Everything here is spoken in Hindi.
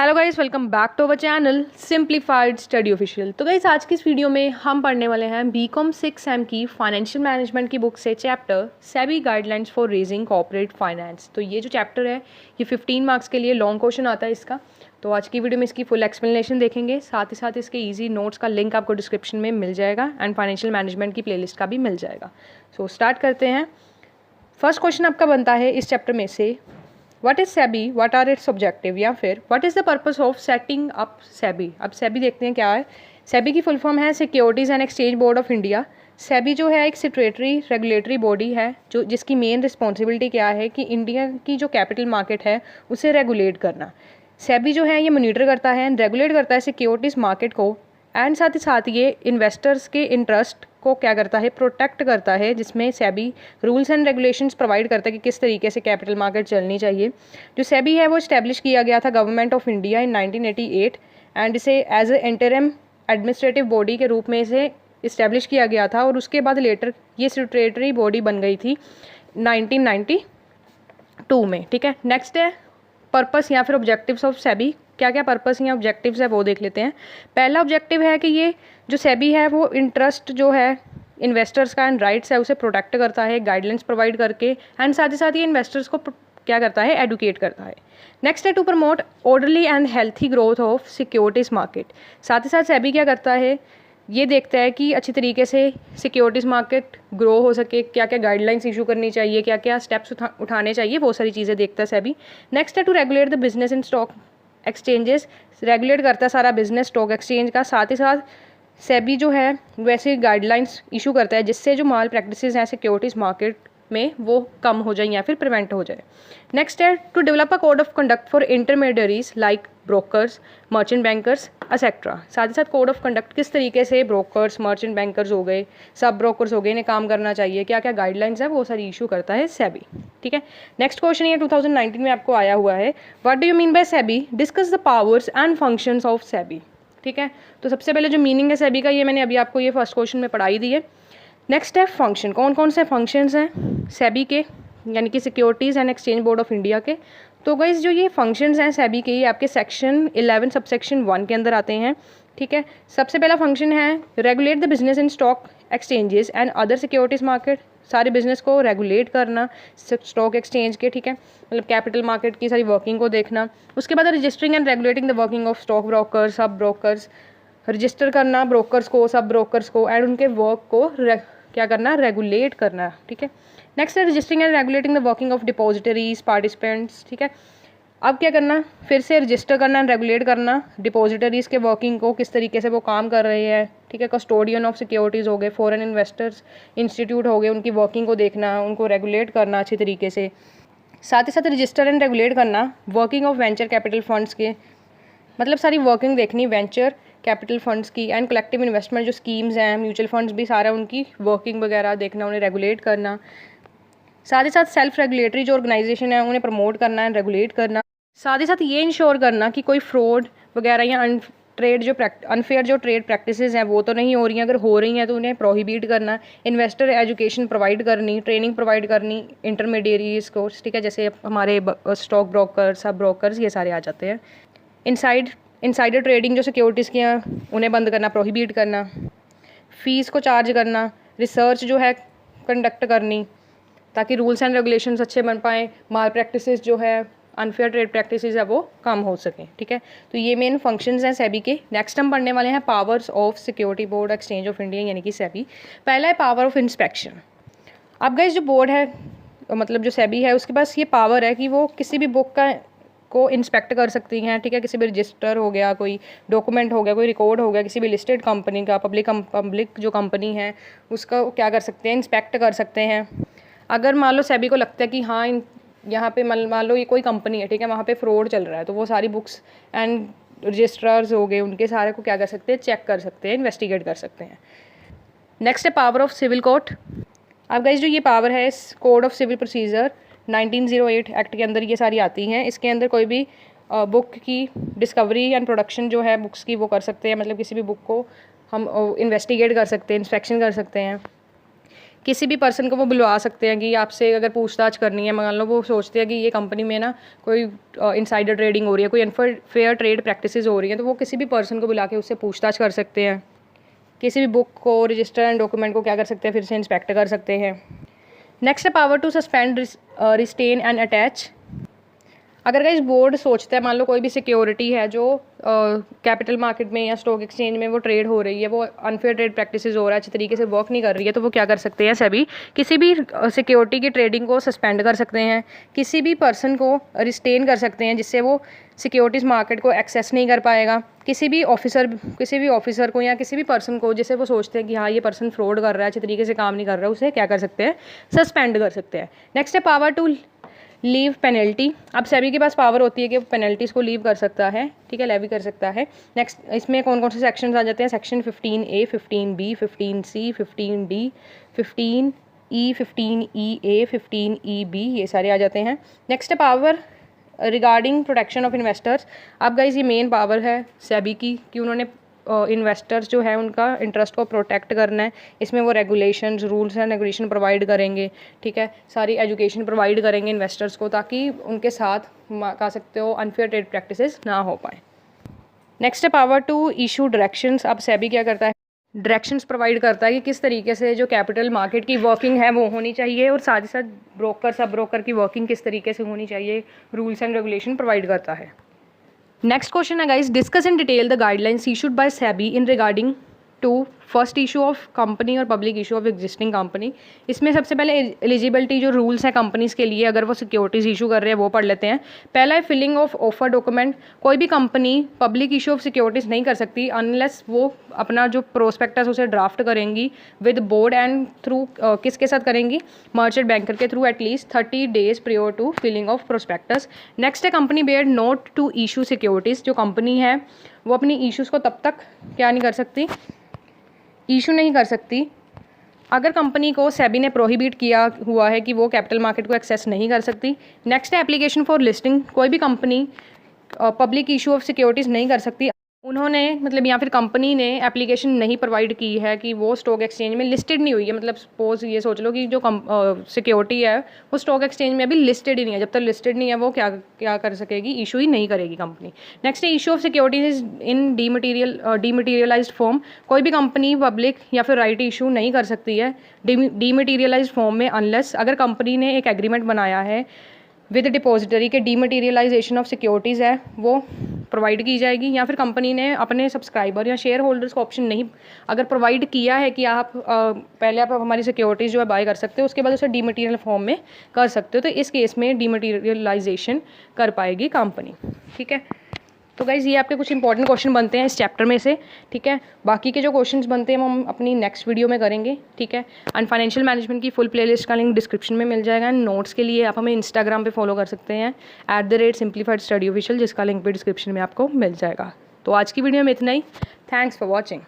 Hello guys, welcome back to our channel simplified study official. तो गाइस आज की इस वीडियो में हम पढ़ने वाले हैं बीकॉम 6 सेम की फाइनेंशियल मैनेजमेंट की बुक से chapter SEBI guidelines for raising corporate finance. तो ये जो चैप्टर है ये 15 मार्क्स के लिए लॉन्ग क्वेश्चन आता है इसका। तो आज की वीडियो में इसकी फुल एक्सप्लेनेशन देखेंगे, साथ ही साथ इसके ईजी नोट्स का लिंक आपको डिस्क्रिप्शन में मिल जाएगा एंड फाइनेंशियल मैनेजमेंट की प्लेलिस्ट का भी मिल जाएगा। सो स्टार्ट करते हैं। फर्स्ट क्वेश्चन आपका बनता है इस चैप्टर में से, what is SEBI, what are its objective, या फिर what is the purpose of setting up SEBI. अब सेबी देखते हैं क्या है। सेबी की फुल फॉर्म है securities and exchange board of India. SEBI जो है एक स्टेटरी रेगुलेटरी बॉडी है जो जिसकी मेन रिस्पॉन्सिबिलिटी क्या है कि इंडिया की जो कैपिटल मार्केट है उसे रेगुलेट करना। सेबी जो है ये मॉनिटर करता है एंड रेगुलेट करता है सिक्योरिटीज़ मार्केट को, एंड साथ ही साथ ये इन्वेस्टर्स के इंटरेस्ट को क्या करता है, प्रोटेक्ट करता है, जिसमें SEBI rules and regulations provide करता है कि किस तरीके से कैपिटल मार्केट चलनी चाहिए। जो सेबी है वो इस्टेब्लिश किया गया था government of India in 1988 and इसे as a interim administrative body के रूप में इसे इस्टेब्लिश किया गया था, और उसके बाद लेटर ये स्टेटरी बॉडी बन गई थी 1992 में। ठीक है, नेक्स्ट है पर्पस या फिर ऑब्जेक्टिव्स ऑफ सेबी। क्या क्या पर्पस या ऑब्जेक्टिव्स है वो देख लेते हैं। पहला ऑब्जेक्टिव है कि ये जो सेबी है वो इंटरेस्ट जो है इन्वेस्टर्स का एंड राइट्स है उसे प्रोटेक्ट करता है गाइडलाइंस प्रोवाइड करके, एंड साथ ही साथ ये इन्वेस्टर्स को क्या करता है, एडुकेट करता है। नेक्स्ट है to promote orderly and healthy growth of securities market. साथ ही साथ सेबी क्या करता है, ये देखता है कि अच्छी तरीके से सिक्योरिटीज़ मार्केट ग्रो हो सके, क्या क्या गाइडलाइंस इशू करनी चाहिए, क्या क्या स्टेप्स उठाने चाहिए, वो सारी चीज़ें देखता है सेबी। नेक्स्ट है to regulate the business in stock exchanges. Regulate करता है सारा बिजनेस स्टॉक एक्सचेंज का। साथ ही साथ सेबी जो है वैसे गाइडलाइंस इशू करता है जिससे जो माल प्रैक्टिसेस हैं सिक्योरिटीज़ मार्केट में वो कम हो जाए या फिर प्रिवेंट हो जाए। नेक्स्ट है to develop a code of conduct for intermediaries like brokers, merchant bankers etcetera. साथ ही साथ कोड ऑफ कंडक्ट किस तरीके से ब्रोकर्स, मर्चेंट बैंकर्स हो गए, सब ब्रोकर्स हो गए, इन्हें काम करना चाहिए, क्या क्या गाइडलाइंस है वो सारी इशू करता है सेबी। ठीक है, नेक्स्ट क्वेश्चन ये 2019 में आपको आया हुआ है, what do you mean by SEBI, discuss the powers and functions of SEBI. ठीक है, तो सबसे पहले जो मीनिंग है सेबी का ये मैंने अभी आपको ये फर्स्ट क्वेश्चन में पढ़ाई दी है। नेक्स्ट है फंक्शन, कौन कौन से फंक्शंस हैं सेबी के, यानी कि securities and exchange board of India के। तो गाइस जो ये फंक्शंस हैं सेबी के, ये आपके सेक्शन 11 सबसेक्शन 1 के अंदर आते हैं। ठीक है, सबसे पहला फंक्शन है regulate the business in stock exchanges and other securities market. सारे बिजनेस को रेगुलेट करना स्टॉक एक्सचेंज के, ठीक है, मतलब कैपिटल मार्केट की सारी वर्किंग को देखना। उसके बाद registering and regulating the working of stock brokers, सब ब्रोकर्स, रजिस्टर करना ब्रोकर्स को, सब ब्रोकर्स को, एंड उनके वर्क को क्या करना, रेगुलेट करना। ठीक है, नेक्स्ट है registering and regulating the working of depositories participants. ठीक है, अब क्या करना, फिर से रजिस्टर करना एंड रेगुलेट करना डिपॉजिटरीज के वर्किंग को, किस तरीके से वो काम कर रहे हैं। ठीक है, कस्टोडियन ऑफ सिक्योरिटीज़ हो गए, फॉरेन इन्वेस्टर्स इंस्टीट्यूट हो गए, उनकी वर्किंग को देखना, उनको रेगुलेट करना अच्छी तरीके से। साथ ही साथ रजिस्टर एंड रेगुलेट करना working of venture capital funds के, मतलब सारी वर्किंग देखनी वेंचर कैपिटल फंड्स की, एंड कलेक्टिव इन्वेस्टमेंट जो स्कीम्स हैं, म्यूचुअल फंड्स भी, सारा उनकी वर्किंग वगैरह देखना, उन्हें रेगुलेट करना। साथ ही साथ सेल्फ रेगुलेटरी जो ऑर्गेनाइजेशन है उन्हें प्रमोट करना एंड रेगुलेट करना। साथ ही साथ ये इंश्योर करना कि कोई फ्रॉड वगैरह या अनफेयर जो ट्रेड प्रैक्टिसेस हैं वो तो नहीं हो रही हैं, अगर हो रही हैं तो उन्हें प्रोहिबिट करना। इन्वेस्टर एजुकेशन प्रोवाइड करनी, ट्रेनिंग प्रोवाइड करनी इंटरमीडियरीज को, ठीक है, जैसे हमारे स्टॉक ब्रोकर, सब ब्रोकर्स, ये सारे आ जाते हैं। इनसाइडर ट्रेडिंग जो सिक्योरिटीज़ की हैं उन्हें बंद करना, प्रोहिबिट करना। फ़ीस को चार्ज करना, रिसर्च जो है कंडक्ट करनी ताकि रूल्स एंड रेगुलेशंस अच्छे बन पाएँ, माल प्रैक्टिसेस जो है, अनफेयर ट्रेड प्रैक्टिसेस है वो कम हो सकें। ठीक है, तो ये मेन फंक्शंस हैं सेबी के। नेक्स्ट हम पढ़ने वाले हैं powers of security board exchange of India, यानी कि सेबी। पहला है पावर ऑफ इंस्पेक्शन। अब गाइस जो बोर्ड है, मतलब जो सेबी है, उसके पास ये पावर है कि वो किसी भी बुक को इंस्पेक्ट कर सकती हैं। ठीक है, किसी भी रजिस्टर हो गया, कोई डॉक्यूमेंट हो गया, कोई रिकॉर्ड हो गया, किसी भी लिस्टेड कंपनी का, पब्लिक जो कंपनी है उसका क्या कर सकते हैं, इंस्पेक्ट कर सकते हैं। अगर मान लो सेबी को लगता है कि हाँ यहाँ पे मान लो ये कोई कंपनी है, ठीक है, वहाँ पे फ्रॉड चल रहा है, तो वो सारी बुक्स एंड रजिस्ट्रार्स हो गए, उनके सारे को क्या कर सकते हैं, चेक कर सकते हैं, इन्वेस्टिगेट कर सकते हैं। नेक्स्ट है पावर ऑफ सिविल कोर्ट। अब गाइस जो ये पावर है code of civil procedure 1908 act के अंदर ये सारी आती हैं। इसके अंदर कोई भी बुक की डिस्कवरी एंड प्रोडक्शन जो है बुक्स की वो कर सकते हैं, मतलब किसी भी बुक को हम इन्वेस्टिगेट कर सकते हैं, इंस्पेक्शन कर सकते हैं। किसी भी पर्सन को वो बुलवा सकते हैं कि आपसे अगर पूछताछ करनी है, मान लो वो सोचते हैं कि ये कंपनी में ना कोई इनसाइडर ट्रेडिंग हो रही है, कोई अनफेयर ट्रेड प्रैक्टिसेस हो रही हैं, तो वो किसी भी पर्सन को बुला के उससे पूछताछ कर सकते हैं। किसी भी बुक को, रजिस्टर एंड डॉक्यूमेंट को क्या कर सकते हैं, फिर से इंस्पेक्ट कर सकते हैं। नेक्स्ट है power to suspend, restrain and attach. अगर गाइस बोर्ड सोचता है, मान लो कोई भी सिक्योरिटी है जो कैपिटल मार्केट में या स्टॉक एक्सचेंज में वो ट्रेड हो रही है, वो अनफेयर ट्रेड प्रैक्टिसेस हो रहा है, अच्छी तरीके से वर्क नहीं कर रही है, तो वो क्या कर सकते हैं, सेबी किसी भी सिक्योरिटी की ट्रेडिंग को सस्पेंड कर सकते हैं, किसी भी पर्सन को रिस्टेन कर सकते हैं जिससे वो सिक्योरिटीज़ मार्केट को एक्सेस नहीं कर पाएगा। किसी भी ऑफिसर को या किसी भी पर्सन को जिसे वो सोचते हैं कि हाँ ये पर्सन फ्रॉड कर रहा है, अच्छे तरीके से काम नहीं कर रहा है, उसे क्या कर सकते हैं, सस्पेंड कर सकते हैं। नेक्स्ट है पावर टू लीव पेनल्टी। अब सेबी के पास पावर होती है कि वो पेनल्टीज़ को लीव कर सकता है, ठीक है, लेवी कर सकता है। नेक्स्ट इसमें कौन कौन से सेक्शंस आ जाते हैं, section 15A, 15B, 15C, 15D, 15E, 15EA, 15EB, ये सारे आ जाते हैं। नेक्स्ट है power regarding protection of investors. अब गाइस ये मेन पावर है सेबी की कि उन्होंने इन्वेस्टर्स जो है उनका इंटरेस्ट को प्रोटेक्ट करना है। इसमें वो regulations, rules and regulation provide करेंगे, ठीक है, सारी एजुकेशन प्रोवाइड करेंगे इन्वेस्टर्स को, ताकि उनके साथ कह सकते हो अनफेयर ट्रेड प्रैक्टिसेस ना हो पाए। नेक्स्ट है पावर टू इशू डायरेक्शंस। अब सेबी क्या करता है, डायरेक्शंस प्रोवाइड करता है कि किस तरीके से जो कैपिटल मार्केट की वर्किंग है वो होनी चाहिए, और साथ ही साथ ब्रोकर, सब ब्रोकर की वर्किंग किस तरीके से होनी चाहिए, रूल्स एंड रेगुलेशन प्रोवाइड करता है। नेक्स्ट क्वेश्चन है guys, discuss in detail the guidelines issued by SEBI in regarding to first issue of company और public issue of existing company. इसमें सबसे पहले एलिजिबिलिटी जो रूल्स हैं कंपनीज़ के लिए अगर वो सिक्योरिटीज़ इशू कर रहे हैं वो पढ़ लेते हैं। पहला है फिलिंग ऑफ ऑफर डॉक्यूमेंट। कोई भी company public issue of securities नहीं कर सकती अनलेस वो अपना जो प्रोस्पेक्टस उसे ड्राफ्ट करेंगी विद बोर्ड एंड थ्रू किसके साथ करेंगी, मर्चेंट बैंकर के through at least 30 days prior to filing of prospectus. Next है company bear note to issue securities. जो कंपनी है वो अपनी इशूज़ को तब तक क्या नहीं कर सकती, इशू नहीं कर सकती अगर कंपनी को सेबी ने प्रोहिबिट किया हुआ है कि वो कैपिटल मार्केट को एक्सेस नहीं कर सकती। नेक्स्ट है एप्लीकेशन फॉर लिस्टिंग। कोई भी company public issue of securities नहीं कर सकती, उन्होंने मतलब या फिर कंपनी ने एप्लीकेशन नहीं प्रोवाइड की है कि वो स्टॉक एक्सचेंज में लिस्टेड नहीं हुई है। मतलब सपोज ये सोच लो कि जो सिक्योरिटी है वो स्टॉक एक्सचेंज में अभी लिस्टेड ही नहीं है, जब तक लिस्टेड नहीं है वो क्या कर सकेगी, इशू ही नहीं करेगी कंपनी। नेक्स्ट है issue of securities in dematerialised form. कोई भी कंपनी पब्लिक या फिर राइट इशू नहीं कर सकती है डीमटेरियलाइज्ड फॉर्म में अनलेस अगर कंपनी ने एक एग्रीमेंट बनाया है विद डिपॉजिटरी के डीमटेरियलाइजेशन ऑफ सिक्योरिटीज़ है वो प्रोवाइड की जाएगी, या फिर कंपनी ने अपने सब्सक्राइबर या शेयर होल्डर्स को ऑप्शन नहीं अगर प्रोवाइड किया है कि आप पहले आप हमारी सिक्योरिटीज़ जो है बाय कर सकते हो, उसके बाद उसे डीमटेरियल फॉर्म में कर सकते हो, तो इस केस में डीमटेरियलाइजेशन कर पाएगी कंपनी। ठीक है, तो गाइज़ ये आपके कुछ इंपॉर्टेंट क्वेश्चन बनते हैं इस चैप्टर में से। ठीक है, बाकी के जो क्वेश्चंस बनते हैं वो हम अपनी नेक्स्ट वीडियो में करेंगे। ठीक है, एंड फाइनेंशियल मैनेजमेंट की फुल प्लेलिस्ट का लिंक डिस्क्रिप्शन में मिल जाएगा। एंड नोट्स के लिए आप हमें इंस्टाग्राम पे फॉलो कर सकते हैं @simplified study official, जिसका लिंक भी डिस्क्रिप्शन में आपको मिल जाएगा। तो आज की वीडियो में इतना ही। Thanks for watching.